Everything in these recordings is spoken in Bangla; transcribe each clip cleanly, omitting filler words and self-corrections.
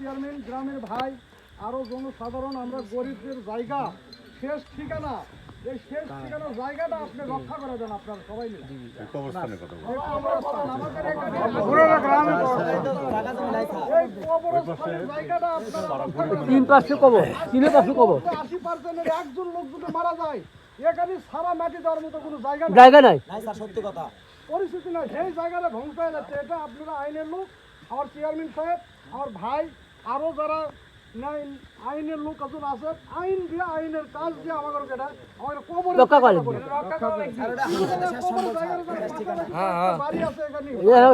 চেয়ারম্যান, গ্রামের ভাই, আরও জনসাধারণ, আমরা গরিবদের জায়গা, শেষ ঠিকানা, এই শেষ ঠিকানার জায়গাটা আপনি রক্ষা করে দেন আপনারা সবাই মিলে। এই কবরস্থান আমাদের এখানে এই কবরস্থানের জায়গাটা আপনারা রক্ষা করে দেন। 3 পাশে কবর, 3 পাশে কবর, 80% একজন লোক যদি মারা যায় এখানে সারা মাটি দেওয়ার মতো কোনো জায়গা নাই স্যার সত্যি কথা পরিস্থিতি নাই। সেই জায়গাটা ধ্বংস হয়ে যাচ্ছে। এটা আপনারা আইনের লোক, আমার চেয়ারম্যান সাহেব, আমার ভাই, আরও যারা আইনের লোক একজন আছে, আইন দিয়ে আইনের কাজ দিয়ে আমাদের এটা আমাদের কবর রক্ষা করে বাড়ি আছে এখানে,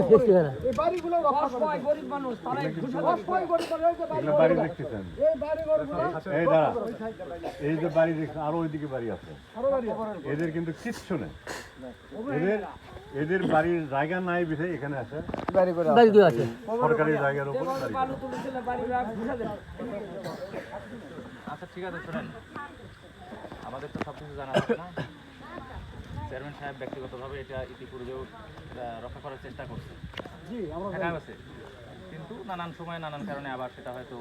শেষ ঠিকানা। এই বাড়িগুলো রক্ষা করে দেন। গরিব মানুষ তারা অসহায় গরিব মানুষ, এই যে বাড়ি দেখতেছেন, এই বাড়িঘরগুলো এই দাঁড়া, এই যে বাড়ি দেখছেন, আরো ওইদিকে বাড়ি আছে, আরো বাড়ি আছে। এদের কিন্তু কিচ্ছু নেই। এদের বাড়ির জায়গা নাই বিধে এখানে আছে, বাড়ি কি আছে? সরকারি জায়গার উপর বাড়ি। বালু তুলেছিল বাড়িরা ঘুষা দেয়। আচ্ছা ঠিক আছে, শোনেন, আমাদের তো সব কিছু জানা আছে না। চেয়ারম্যান সাহেব ব্যক্তিগতভাবে এটা ইতিপূর্বেও রক্ষা করার চেষ্টা করছে, জি আমরা দেখা গেছে, কিন্তু নানান সময় নানান কারণে আবার সেটা হয়তো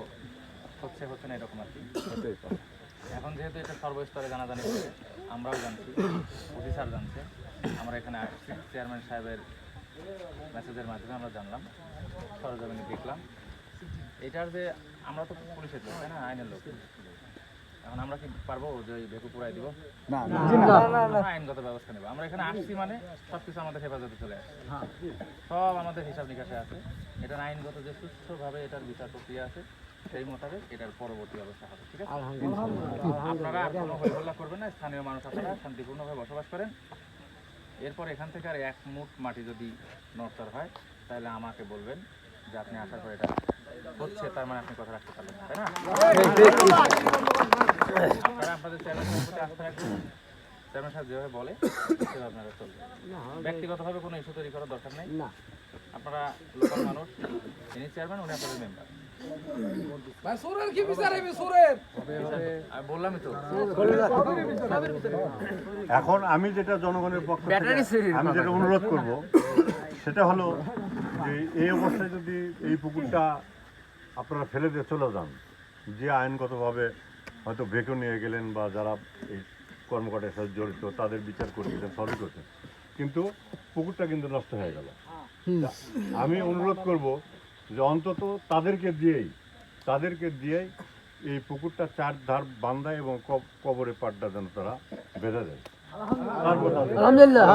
হচ্ছে না এরকম আর কি। এখন যেহেতু এটা সর্বস্তরে জানাজানি হচ্ছে, আমরাও জানছি, অফিসার জানছে, আমরা এখানে আসছি, চেয়ারম্যান সাহেবের মেসেজের মাধ্যমে আমরা জানলাম, সরজমিনে দেখলাম। এটার যে আমরা তো পুলিশের লোক, তাই না, আইনের লোক। এখন আমরা কি পারবো যে ওই বেকু পুরাই দিব? না, আইনগত ব্যবস্থা নেব। আমরা এখানে আসছি মানে সবকিছু আমাদের হেফাজতে চলে আসছে, সব আমাদের হিসাব নিকাশে আছে। এটার আইনগত যে সুষ্ঠুভাবে এটার বিচার প্রক্রিয়া আছে, সেই মোতাবেক এটার পরবর্তী ব্যবস্থা হবে। ঠিক আছে, আপনারা আর কোনো হইহল্লা করবেন না। স্থানীয় মানুষ আপনারা শান্তিপূর্ণভাবে বসবাস করেন। এরপর এখান থেকে আর 1 মুঠ মাটি যদি নড়চড় হয় তাহলে আমাকে বলবেন যে আপনি আসার পর এটা হচ্ছে, তার মানে আপনি কথা রাখতে পারলেন না, তাই না? আপনারা আপনাদের চেয়ারম্যান সাহেবের প্রতি আস্থা রাখবেন। চেয়ারম্যান সাহেব যেভাবে বলে সেভাবে আপনারা চলবেন। ব্যক্তিগতভাবে কোনো ইস্যু তৈরি করার দরকার নেই। আপনারা লোকাল মানুষ, যিনি চেয়ারম্যান উনি আপনাদের মেম্বার। আমি বললামই তো। এখন আমি যেটা জনগণের পক্ষ থেকে আমি যেটা অনুরোধ করব সেটা হলো যে এই অবস্থায় যদি এই পুকুরটা আপনারা ফেলে দিয়ে চলে যান, যে আইনগতভাবে হয়তো বেঁকে নিয়ে গেলেন বা যারা এই কর্মকর্তার সাথে জড়িত তাদের বিচার করতেছেন, সবই করছেন, কিন্তু পুকুরটা কিন্তু নষ্ট হয়ে গেল। আমি অনুরোধ করব যে অন্তত তাদেরকে দিয়েই এই পুকুরটা 4 ধার বান্ধায় এবং কবরে পাটটা যেন তারা বেঁধে দেয়। আলহামদুলিল্লাহ,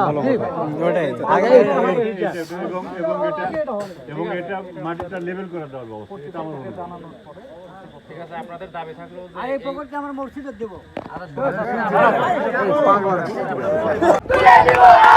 এবং এটা মাটিটা লেভেল করে দেওয়ার ব্যবস্থা, এটা আমার অনুরোধ। ঠিক আছে, আপনাদের দাবি থাকলো যে এই পকেটটা আমরা মসজিদে দেবো। এই